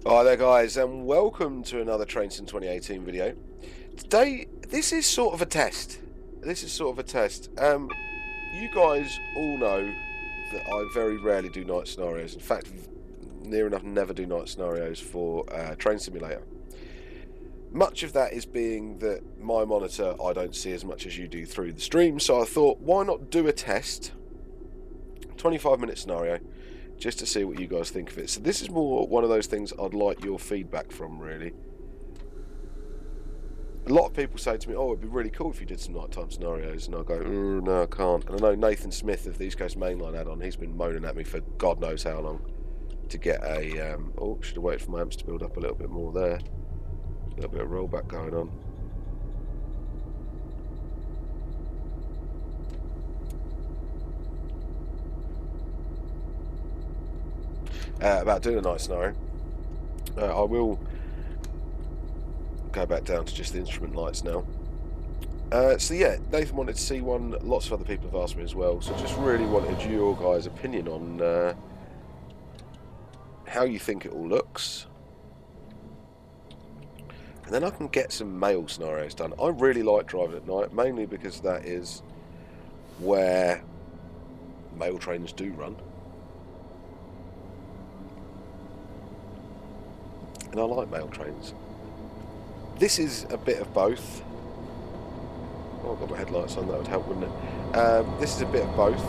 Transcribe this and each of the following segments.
Hi there guys, and welcome to another Trainson 2018 video. Today, this is sort of a test. You guys all know that I very rarely do night scenarios. In fact, near enough never do night scenarios for Train Simulator. Much of that is being that my monitor I don't see as much as you do through the stream, so I thought, why not do a test? 25-minute scenario. Just to see what you guys think of it. So this is more one of those things I'd like your feedback from, really. A lot of people say to me, oh, it'd be really cool if you did some nighttime scenarios, and I go, no, I can't. And I know Nathan Smith of the East Coast Mainline add-on, he's been moaning at me for God knows how long to get a, oh, should have waited for my amps to build up a little bit more there. A little bit of rollback going on. About doing a night scenario. I will go back down to just the instrument lights now. So yeah, Nathan wanted to see one. Lots of other people have asked me as well. So just really wanted your guys' opinion on how you think it all looks. And then I can get some mail scenarios done. I really like driving at night, mainly because that is where mail trains do run. And I like mail trains. This is a bit of both. Oh, I've got my headlights on, that would help, wouldn't it? This is a bit of both.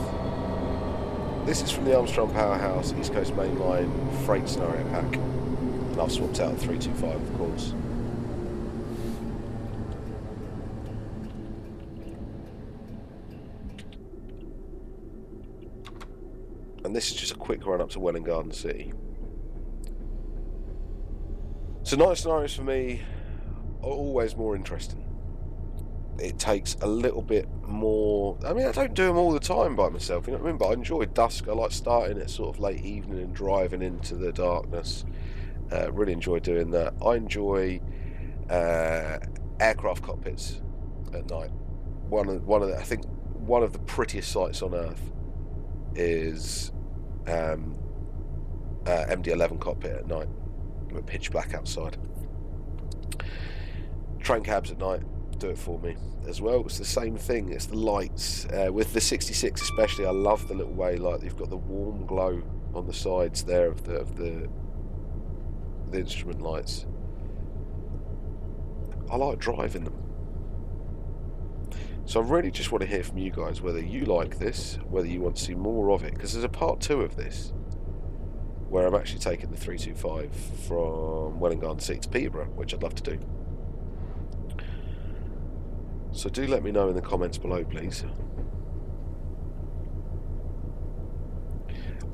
This is from the Armstrong Powerhouse East Coast Mainline Freight Scenario Pack. And I've swapped out 325, of course. And this is just a quick run up to Welwyn Garden City. So night scenarios for me are always more interesting. It takes a little bit more. I mean, I don't do them all the time by myself, you know what I mean? But I enjoy dusk. I like starting at sort of late evening and driving into the darkness. Really enjoy doing that. I enjoy aircraft cockpits at night. I think one of the prettiest sights on Earth is MD-11 cockpit at night. With pitch black outside. Train cabs at night do it for me as well. It's the same thing. It's the lights with the 66 especially. I love the little way, like you've got the warm glow on the sides there of the instrument lights. I like driving them. So I really just want to hear from you guys whether you like this, whether you want to see more of it, because there's a part 2 of this where I'm actually taking the 325 from Welwyn Garden City to Peterborough, which I'd love to do. So do let me know in the comments below, please.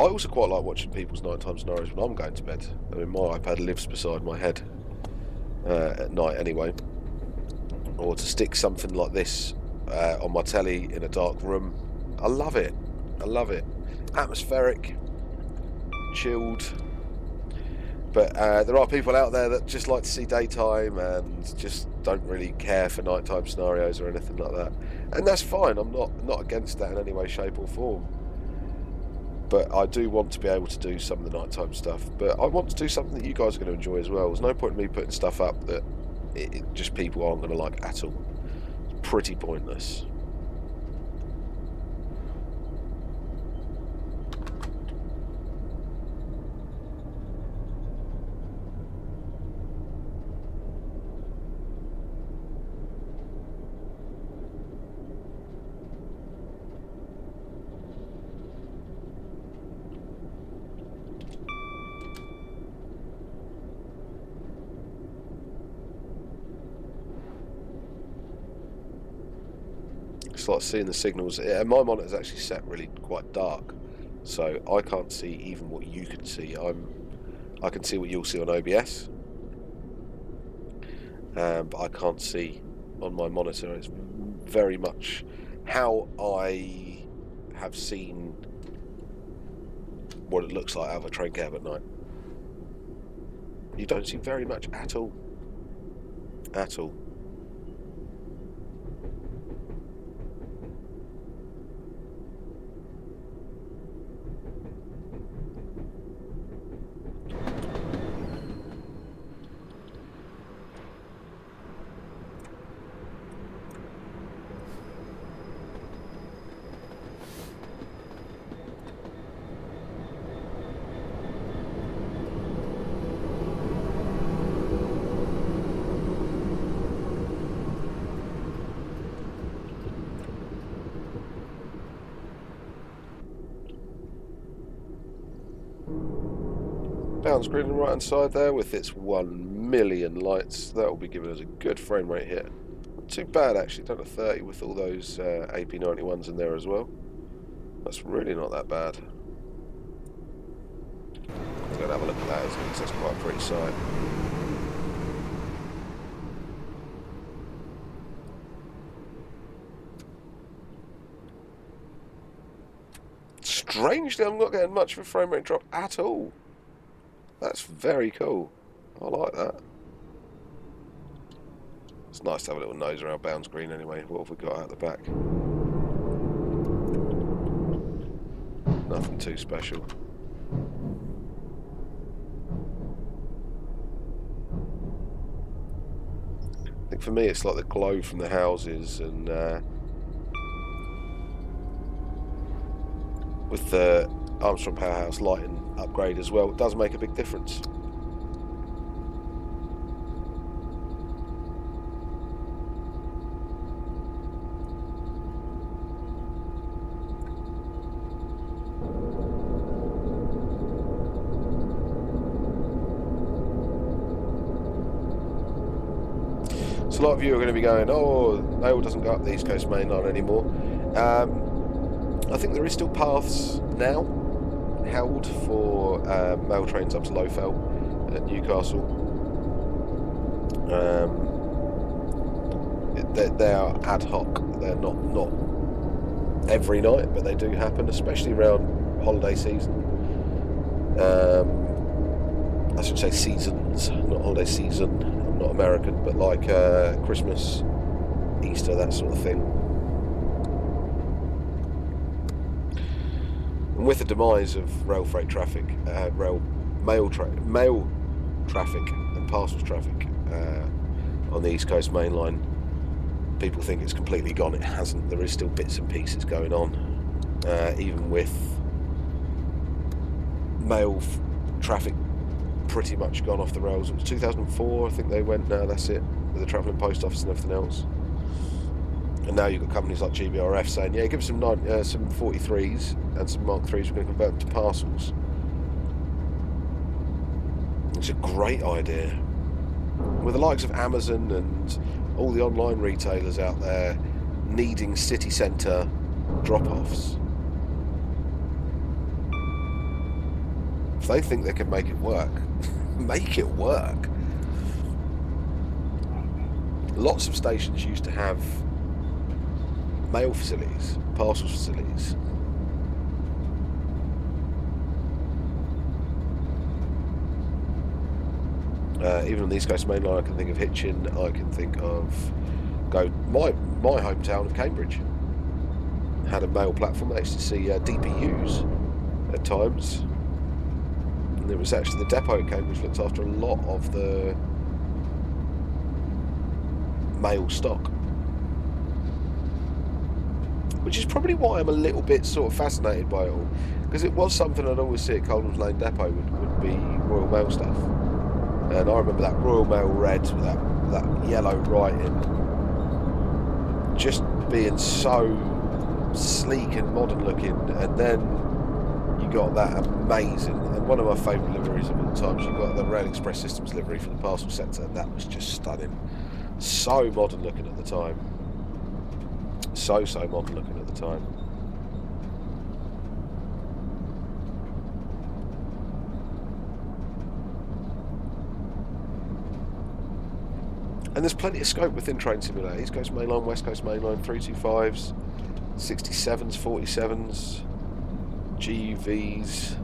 I also quite like watching people's nighttime scenarios when I'm going to bed. I mean, my iPad lives beside my head at night anyway. Or to stick something like this on my telly in a dark room. I love it. I love it. Atmospheric, chilled. But there are people out there that just like to see daytime and just don't really care for nighttime scenarios or anything like that. And that's fine. I'm not against that in any way, shape or form. But I do want to be able to do some of the nighttime stuff. But I want to do something that you guys are going to enjoy as well. There's no point in me putting stuff up that just people aren't going to like at all. It's pretty pointless. It's like seeing the signals. My monitor's actually set really quite dark, so I can't see even what you can see. I can see what you'll see on OBS, but I can't see on my monitor. It's very much how I have seen what it looks like out of a train cab at night. You don't see very much at all. At all. bounce screen on the right hand side there with its 1 million lights. That will be giving us a good frame rate hit. Not too bad actually, down to 30 with all those AP91s in there as well. That's really not that bad. I'm going to have a look at that, because that's quite a pretty sight. Strangely, I'm not getting much of a frame rate drop at all. That's very cool. I like that. It's nice to have a little nose around bounds green anyway. What have we got out the back? Nothing too special. I think for me it's like the glow from the houses, and with the Armstrong Powerhouse lighting upgrade as well, it does make a big difference. So a lot of you are going to be going, oh, Mail doesn't go up the East Coast Main Line anymore. I think there is still paths now held for mail trains up to Lowfell at Newcastle. They are ad hoc. They're not every night, but they do happen, especially around holiday season. I should say seasons, not holiday season. I'm not American, but like Christmas, Easter, that sort of thing. And with the demise of rail freight traffic, mail traffic and parcels traffic on the East Coast Main Line, people think it's completely gone. It hasn't. There is still bits and pieces going on, even with mail traffic pretty much gone off the rails. It was 2004, I think they went. Now that's it, with the travelling post office and everything else. And now you've got companies like GBRF saying, yeah, give us some 43s and some Mark 3s, we're going to convert them to parcels. It's a great idea. With the likes of Amazon and all the online retailers out there needing city centre drop-offs, if they think they can make it work, make it work. Lots of stations used to have mail facilities, parcels facilities. Even on the East Coast Main Line, I can think of Hitchin. I can think of my hometown of Cambridge had a mail platform. They used to see DPUs at times, and it was actually the depot at Cambridge looked after a lot of the mail stock, which is probably why I'm a little bit sort of fascinated by it all, because it was something I'd always see at Coldham's Lane Depot would be Royal Mail stuff. And I remember that Royal Mail red with that yellow writing just being so sleek and modern looking, and then you got that amazing, and one of my favourite liveries of all time, you got the Rail Express Systems livery for the parcel sector, and that was just stunning. So modern looking at the time. So modern looking at the time. And there's plenty of scope within Train Simulator. East Coast Main Line, West Coast Main Line, 325s, 67s, 47s, GUVs.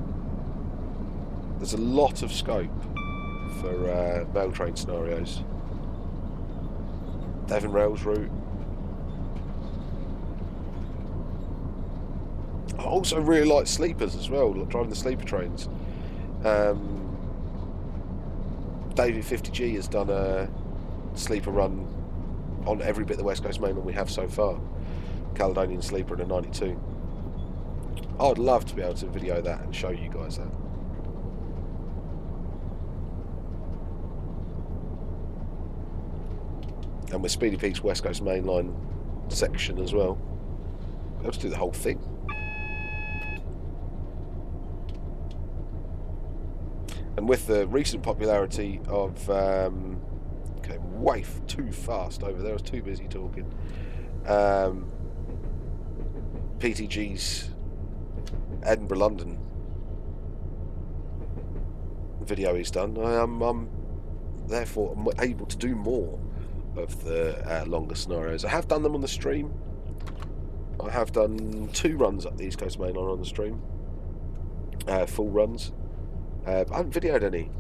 There's a lot of scope for mail train scenarios. Devon Rails route. I also really like sleepers as well, like driving the sleeper trains. David 50G has done a sleeper run on every bit of the West Coast Main Line we have so far. Caledonian sleeper in a 92. I'd love to be able to video that and show you guys that. And with Speedy Peak's West Coast Main Line section as well, we'll have to do the whole thing. And with the recent popularity of okay, way too fast over there. I was too busy talking. PTG's Edinburgh London video he's done. I'm therefore able to do more of the longer scenarios. I have done them on the stream. I have done 2 runs up the East Coast Main Line on the stream, full runs. I haven't videoed any.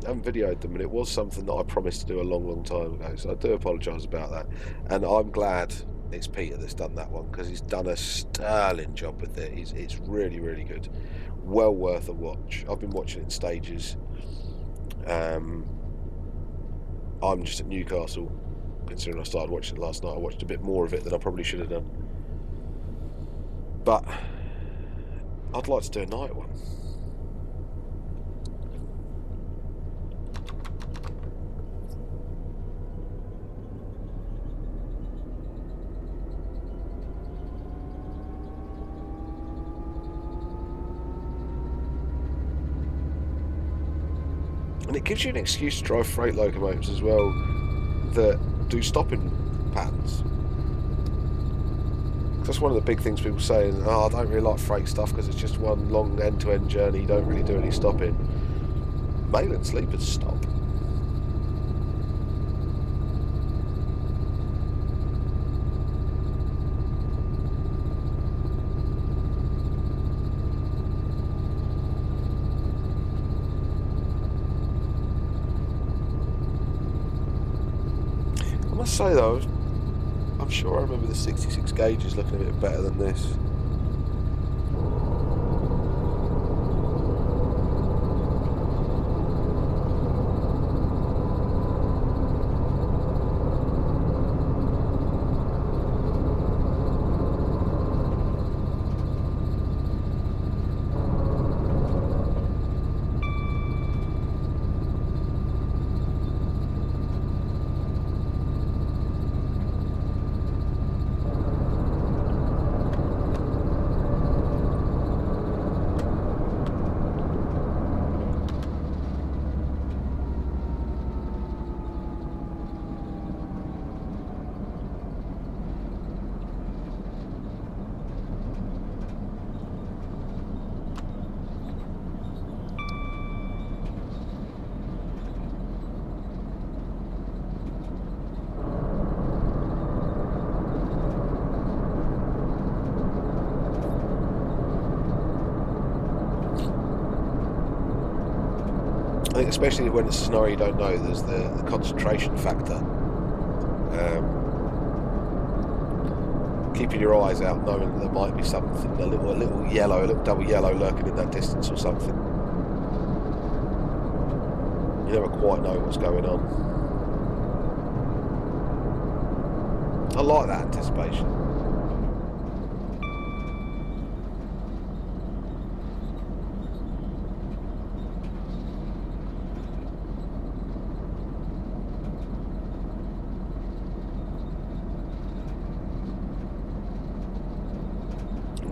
I haven't videoed them, and it was something that I promised to do a long time ago, so I do apologise about that. And I'm glad it's Peter that's done that one, because he's done a sterling job with it. It's really good, well worth a watch. I've been watching it in stages. I'm just at Newcastle, considering I started watching it last night. I watched a bit more of it than I probably should have done, but I'd like to do a night one. And it gives you an excuse to drive freight locomotives as well that do stopping patterns. That's one of the big things people say, oh, I don't really like freight stuff because it's just one long end-to-end journey, you don't really do any stopping. Mail and sleepers stop. I must say though, I'm sure I remember the 66 gauges looking a bit better than this. I think especially when it's a scenario you don't know, there's the concentration factor. Keeping your eyes out, knowing that there might be something, a little yellow, a little double yellow lurking in that distance or something. You never quite know what's going on. I like that anticipation.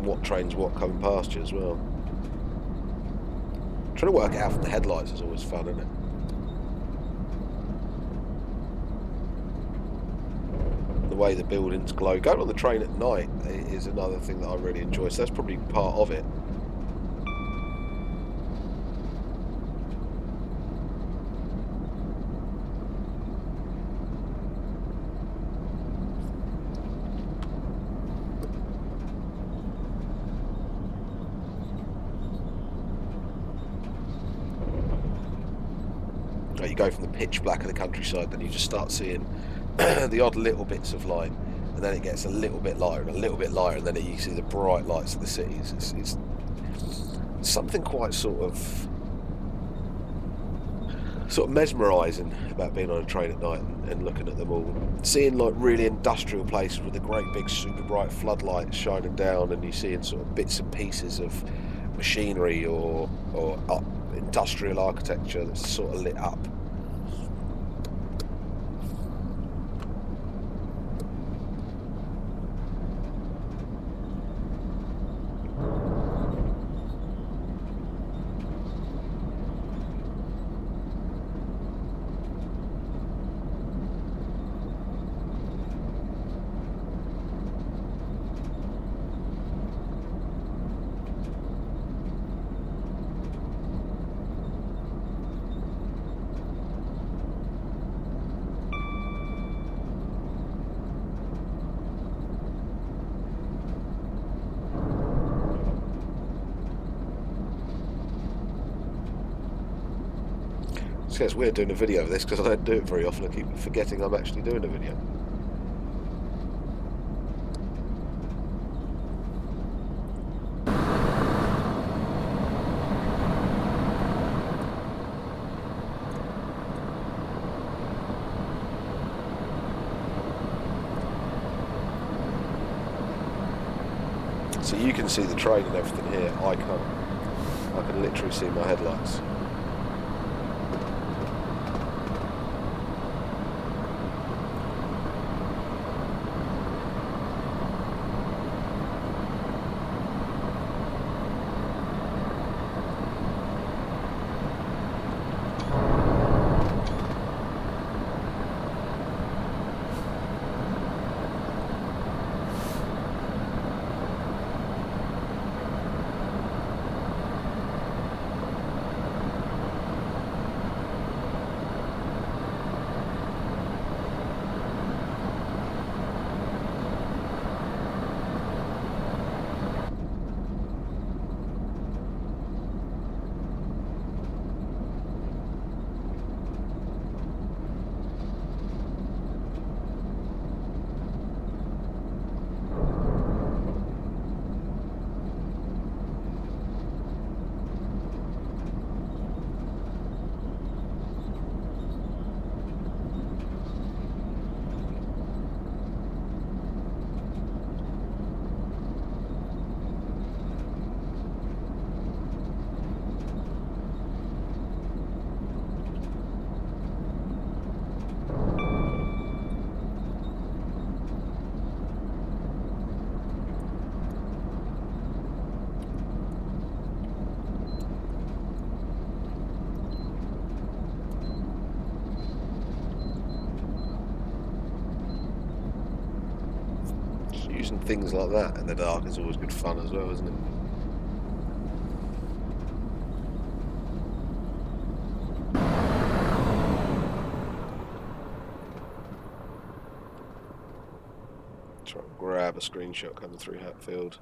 What trains what coming past you as well. Trying to work it out from the headlights is always fun, isn't it? The way the buildings glow. Going on the train at night is another thing that I really enjoy, so that's probably part of it. You go from the pitch black of the countryside, then you just start seeing the odd little bits of light, and then it gets a little bit lighter and a little bit lighter, and then you see the bright lights of the cities. It's something quite sort of mesmerising about being on a train at night and looking at them all, seeing like really industrial places with the great big super bright floodlights shining down, and you're seeing sort of bits and pieces of machinery or industrial architecture that's sort of lit up. So it's weird doing a video of this because I don't do it very often. I keep forgetting I'm actually doing a video. So you can see the train and everything here. I can't. I can literally see my headlights. Using things like that in the dark is always good fun as well, isn't it? Try and grab a screenshot coming through Hatfield.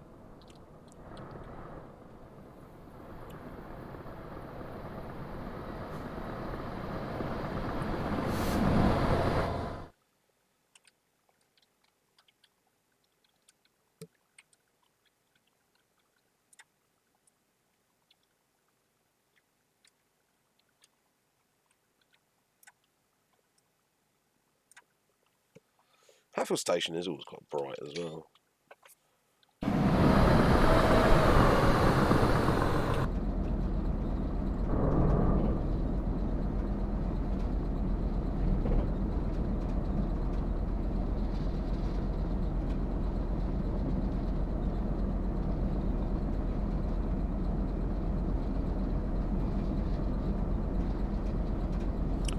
Hatfield Station is always quite bright as well.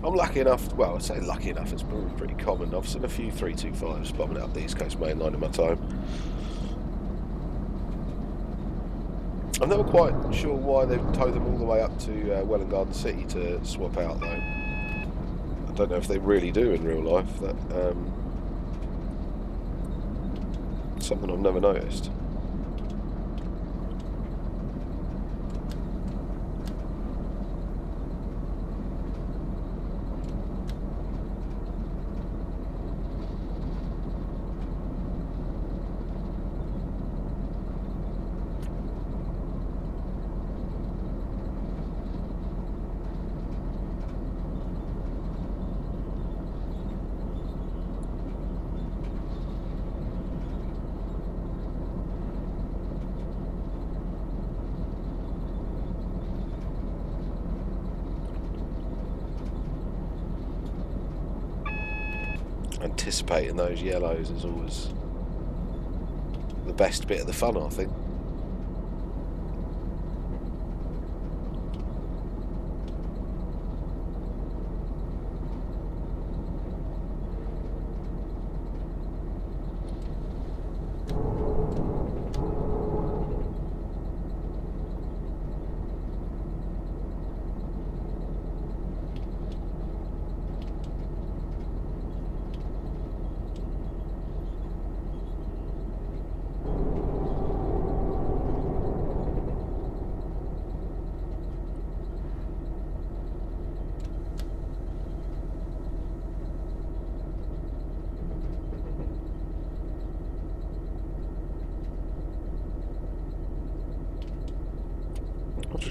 I'm lucky enough, well, I say lucky enough, it's been pretty common. I've seen a few 325s bombing up the East Coast main line in my time. I'm never quite sure why they've towed them all the way up to Welland Garden City to swap out, though. I don't know if they really do in real life. That something I've never noticed. Anticipating those yellows is always the best bit of the fun, I think.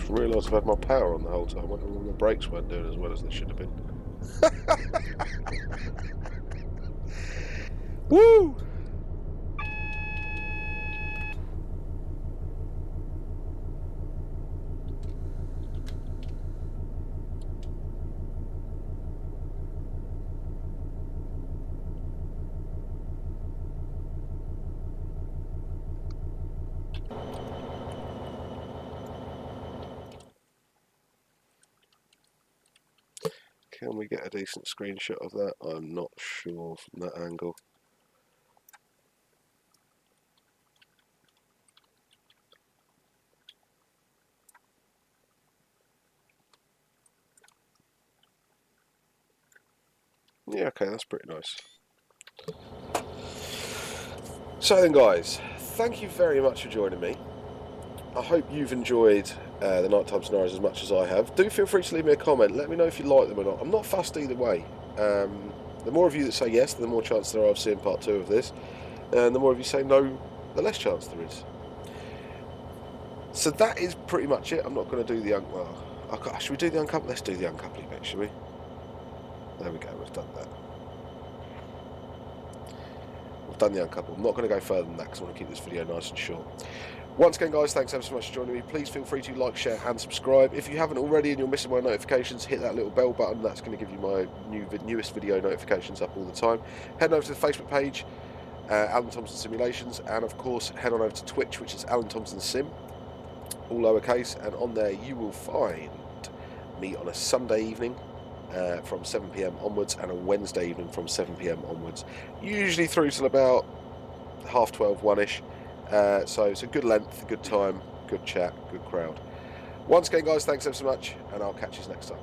just realised I've had my power on the whole time. I wonder why my brakes weren't doing as well as they should have been. Woo! Can we get a decent screenshot of that? I'm not sure from that angle. Yeah, okay, that's pretty nice. So then, guys, thank you very much for joining me. I hope you've enjoyed the nighttime scenarios as much as I have. Do feel free to leave me a comment. Let me know if you like them or not. I'm not fussed either way. The more of you that say yes, the more chance there are of seeing part 2 of this. And the more of you say no, the less chance there is. So that is pretty much it. I'm not going to do the should we do the uncoupling? Let's do the uncoupling bit, shall we? There we go, we've done that. We've done the uncouple. I'm not going to go further than that because I want to keep this video nice and short. Once again, guys, thanks ever so much for joining me. Please feel free to like, share and subscribe. If you haven't already and you're missing my notifications, hit that little bell button. That's going to give you my newest video notifications up all the time. Head over to the Facebook page, Alan Thomson Simulations, and of course head on over to Twitch, which is Alan Thomson Sim, all lowercase, and on there you will find me on a Sunday evening from 7 PM onwards and a Wednesday evening from 7 PM onwards, usually through till about 12:30, 1ish. So it's a good length, a good time, good chat, good crowd. Once again, guys, thanks ever so much, and I'll catch you next time.